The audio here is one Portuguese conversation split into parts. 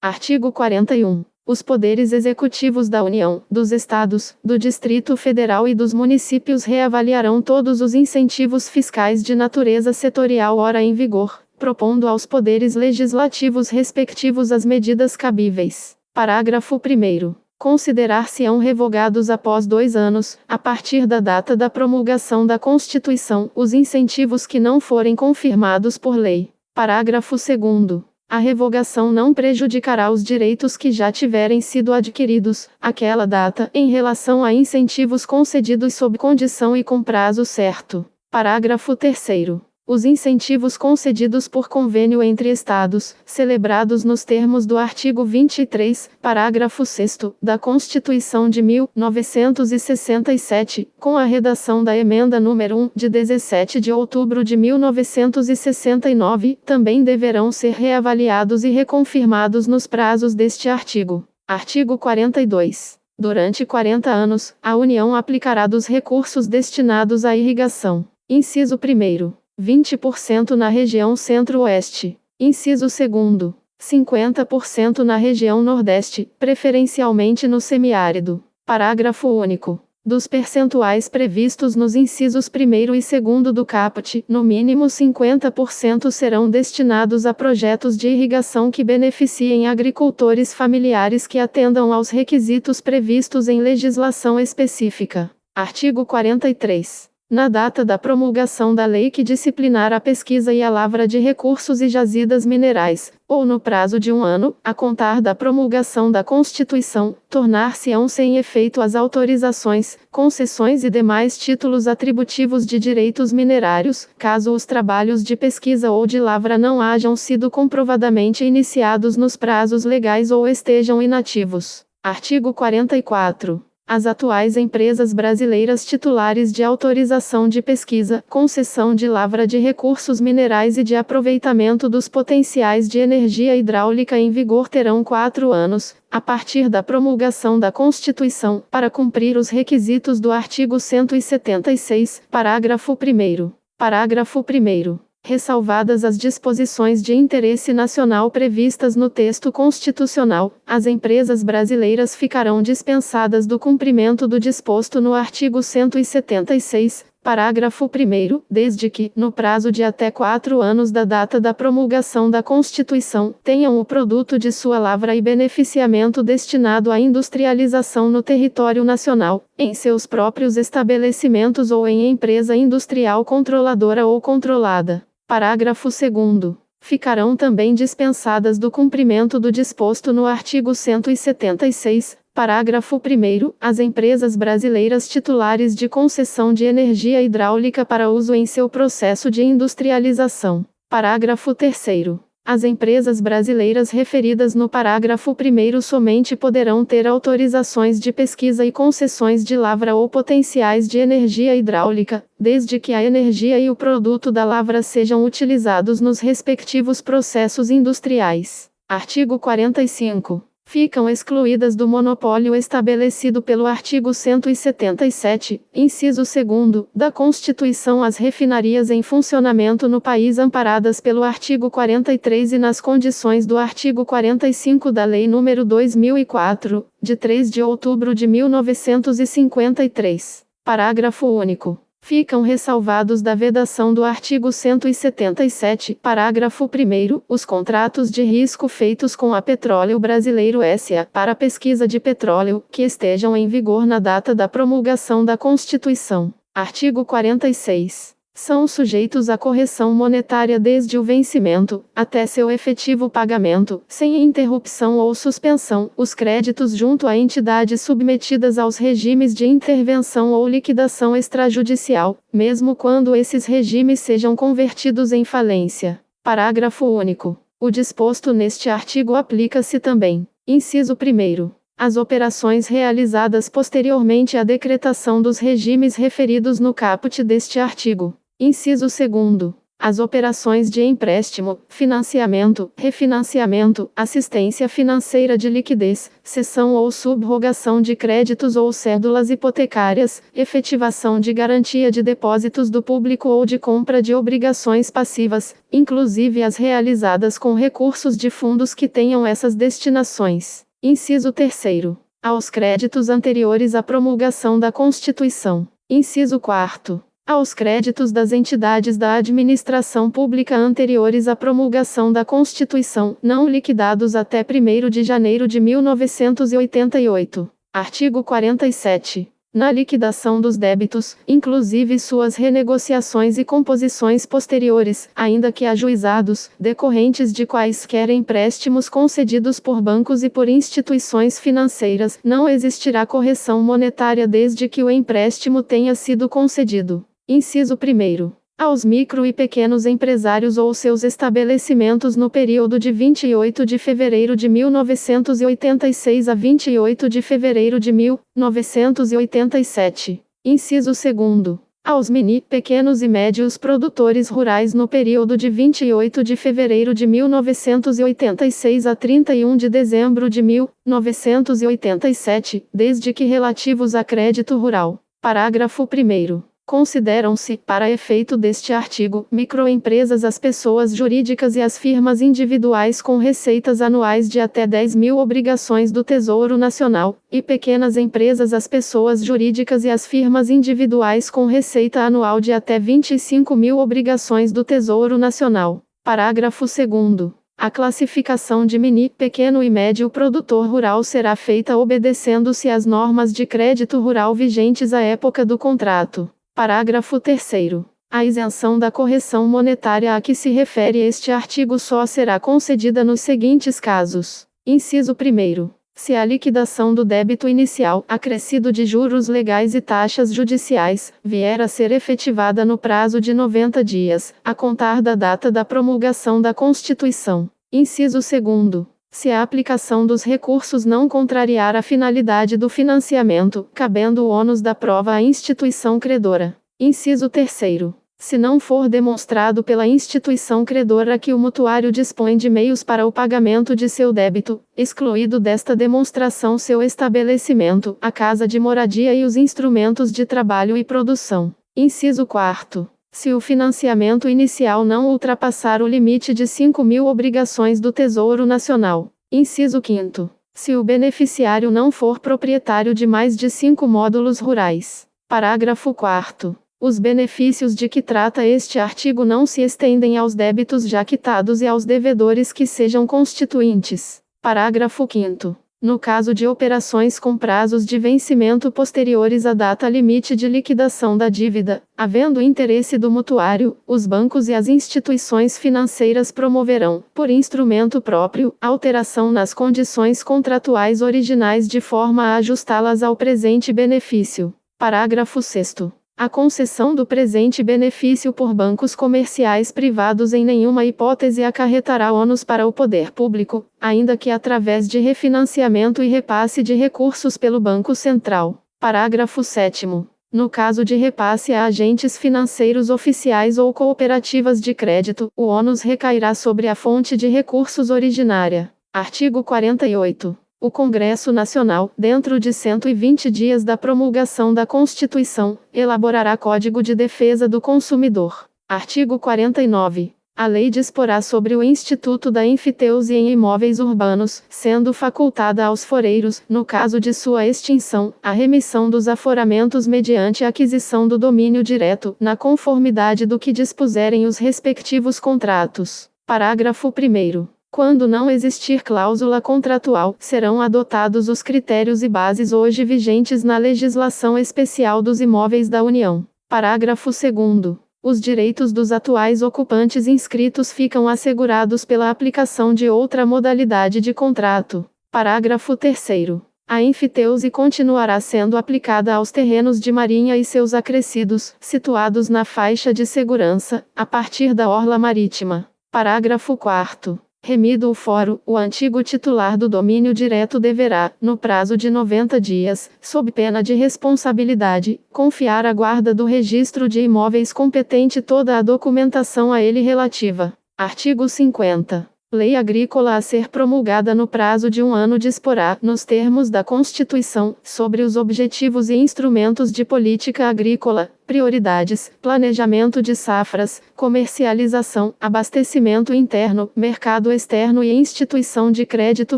Artigo 41. Os poderes executivos da União, dos Estados, do Distrito Federal e dos municípios reavaliarão todos os incentivos fiscais de natureza setorial ora em vigor, propondo aos poderes legislativos respectivos as medidas cabíveis. Parágrafo 1º. Considerar-se-ão revogados após 2 anos, a partir da data da promulgação da Constituição, os incentivos que não forem confirmados por lei. Parágrafo 2º. A revogação não prejudicará os direitos que já tiverem sido adquiridos, àquela data, em relação a incentivos concedidos sob condição e com prazo certo. Parágrafo 3º. Os incentivos concedidos por convênio entre Estados, celebrados nos termos do artigo 23, parágrafo 6º, da Constituição de 1967, com a redação da emenda número 1, de 17 de outubro de 1969, também deverão ser reavaliados e reconfirmados nos prazos deste artigo. Artigo 42. Durante 40 anos, a União aplicará dos recursos destinados à irrigação. Inciso 1º. 20% na região Centro-Oeste. Inciso 2º. 50% na região Nordeste, preferencialmente no semiárido. Parágrafo único. Dos percentuais previstos nos incisos 1º e 2º do caput, no mínimo 50% serão destinados a projetos de irrigação que beneficiem agricultores familiares que atendam aos requisitos previstos em legislação específica. Artigo 43. Na data da promulgação da lei que disciplinar a pesquisa e a lavra de recursos e jazidas minerais, ou no prazo de 1 ano, a contar da promulgação da Constituição, tornar-se-ão sem efeito as autorizações, concessões e demais títulos atributivos de direitos minerários, caso os trabalhos de pesquisa ou de lavra não hajam sido comprovadamente iniciados nos prazos legais ou estejam inativos. Artigo 44. As atuais empresas brasileiras titulares de autorização de pesquisa, concessão de lavra de recursos minerais e de aproveitamento dos potenciais de energia hidráulica em vigor terão 4 anos, a partir da promulgação da Constituição, para cumprir os requisitos do artigo 176, parágrafo 1º. Parágrafo 1º. Ressalvadas as disposições de interesse nacional previstas no texto constitucional, as empresas brasileiras ficarão dispensadas do cumprimento do disposto no artigo 176, parágrafo 1º, desde que, no prazo de até 4 anos da data da promulgação da Constituição, tenham o produto de sua lavra e beneficiamento destinado à industrialização no território nacional, em seus próprios estabelecimentos ou em empresa industrial controladora ou controlada. Parágrafo 2º. Ficarão também dispensadas do cumprimento do disposto no artigo 176, parágrafo 1º, as empresas brasileiras titulares de concessão de energia hidráulica para uso em seu processo de industrialização. Parágrafo 3º. As empresas brasileiras referidas no parágrafo 1º somente poderão ter autorizações de pesquisa e concessões de lavra ou potenciais de energia hidráulica, desde que a energia e o produto da lavra sejam utilizados nos respectivos processos industriais. Artigo 45. Ficam excluídas do monopólio estabelecido pelo artigo 177, inciso 2º, da Constituição as refinarias em funcionamento no país amparadas pelo artigo 43 e nas condições do artigo 45 da Lei nº 2004, de 3 de outubro de 1953. Parágrafo único. Ficam ressalvados da vedação do artigo 177, parágrafo 1º, os contratos de risco feitos com a Petróleo Brasileiro S.A. para pesquisa de petróleo, que estejam em vigor na data da promulgação da Constituição. Artigo 46. São sujeitos à correção monetária desde o vencimento, até seu efetivo pagamento, sem interrupção ou suspensão, os créditos junto a entidades submetidas aos regimes de intervenção ou liquidação extrajudicial, mesmo quando esses regimes sejam convertidos em falência. Parágrafo único. O disposto neste artigo aplica-se também. Inciso 1º. As operações realizadas posteriormente à decretação dos regimes referidos no caput deste artigo. Inciso 2º. As operações de empréstimo, financiamento, refinanciamento, assistência financeira de liquidez, cessão ou subrogação de créditos ou cédulas hipotecárias, efetivação de garantia de depósitos do público ou de compra de obrigações passivas, inclusive as realizadas com recursos de fundos que tenham essas destinações. Inciso 3º. Aos créditos anteriores à promulgação da Constituição. Inciso 4º. Aos créditos das entidades da administração pública anteriores à promulgação da Constituição, não liquidados até 1º de janeiro de 1988. Artigo 47. Na liquidação dos débitos, inclusive suas renegociações e composições posteriores, ainda que ajuizados, decorrentes de quaisquer empréstimos concedidos por bancos e por instituições financeiras, não existirá correção monetária desde que o empréstimo tenha sido concedido. Inciso 1º. Aos micro e pequenos empresários ou seus estabelecimentos no período de 28 de fevereiro de 1986 a 28 de fevereiro de 1987. Inciso 2º. Aos mini, pequenos e médios produtores rurais no período de 28 de fevereiro de 1986 a 31 de dezembro de 1987, desde que relativos a crédito rural. Parágrafo 1º. Consideram-se, para efeito deste artigo, microempresas as pessoas jurídicas e as firmas individuais com receitas anuais de até 10.000 obrigações do Tesouro Nacional, e pequenas empresas as pessoas jurídicas e as firmas individuais com receita anual de até 25.000 obrigações do Tesouro Nacional. Parágrafo 2º. A classificação de mini, pequeno e médio produtor rural será feita obedecendo-se às normas de crédito rural vigentes à época do contrato. Parágrafo 3º. A isenção da correção monetária a que se refere este artigo só será concedida nos seguintes casos. Inciso 1º. Se a liquidação do débito inicial, acrescido de juros legais e taxas judiciais, vier a ser efetivada no prazo de 90 dias, a contar da data da promulgação da Constituição. Inciso 2º. Se a aplicação dos recursos não contrariar a finalidade do financiamento, cabendo o ônus da prova à instituição credora. Inciso 3º. Se não for demonstrado pela instituição credora que o mutuário dispõe de meios para o pagamento de seu débito, excluído desta demonstração seu estabelecimento, a casa de moradia e os instrumentos de trabalho e produção. Inciso 4º. Se o financiamento inicial não ultrapassar o limite de 5.000 obrigações do Tesouro Nacional. Inciso 5º. Se o beneficiário não for proprietário de mais de 5 módulos rurais. Parágrafo 4º. Os benefícios de que trata este artigo não se estendem aos débitos já quitados e aos devedores que sejam constituintes. Parágrafo 5º. No caso de operações com prazos de vencimento posteriores à data limite de liquidação da dívida, havendo interesse do mutuário, os bancos e as instituições financeiras promoverão, por instrumento próprio, alteração nas condições contratuais originais de forma a ajustá-las ao presente benefício. Parágrafo 6º. A concessão do presente benefício por bancos comerciais privados em nenhuma hipótese acarretará ônus para o poder público, ainda que através de refinanciamento e repasse de recursos pelo Banco Central. Parágrafo 7º. No caso de repasse a agentes financeiros oficiais ou cooperativas de crédito, o ônus recairá sobre a fonte de recursos originária. Artigo 48. O Congresso Nacional, dentro de 120 dias da promulgação da Constituição, elaborará Código de Defesa do Consumidor. Artigo 49. A lei disporá sobre o Instituto da Enfiteuse em imóveis urbanos, sendo facultada aos foreiros, no caso de sua extinção, a remissão dos aforamentos mediante aquisição do domínio direto, na conformidade do que dispuserem os respectivos contratos. Parágrafo 1º. Quando não existir cláusula contratual, serão adotados os critérios e bases hoje vigentes na legislação especial dos imóveis da União. Parágrafo 2º. Os direitos dos atuais ocupantes inscritos ficam assegurados pela aplicação de outra modalidade de contrato. Parágrafo 3º. A enfiteuse continuará sendo aplicada aos terrenos de marinha e seus acrescidos, situados na faixa de segurança, a partir da orla marítima. Parágrafo 4º. Remido o foro, o antigo titular do domínio direto deverá, no prazo de 90 dias, sob pena de responsabilidade, confiar à guarda do registro de imóveis competente toda a documentação a ele relativa. Artigo 50. Lei agrícola a ser promulgada no prazo de 1 ano disporá, nos termos da Constituição, sobre os objetivos e instrumentos de política agrícola, prioridades, planejamento de safras, comercialização, abastecimento interno, mercado externo e instituição de crédito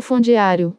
fundiário.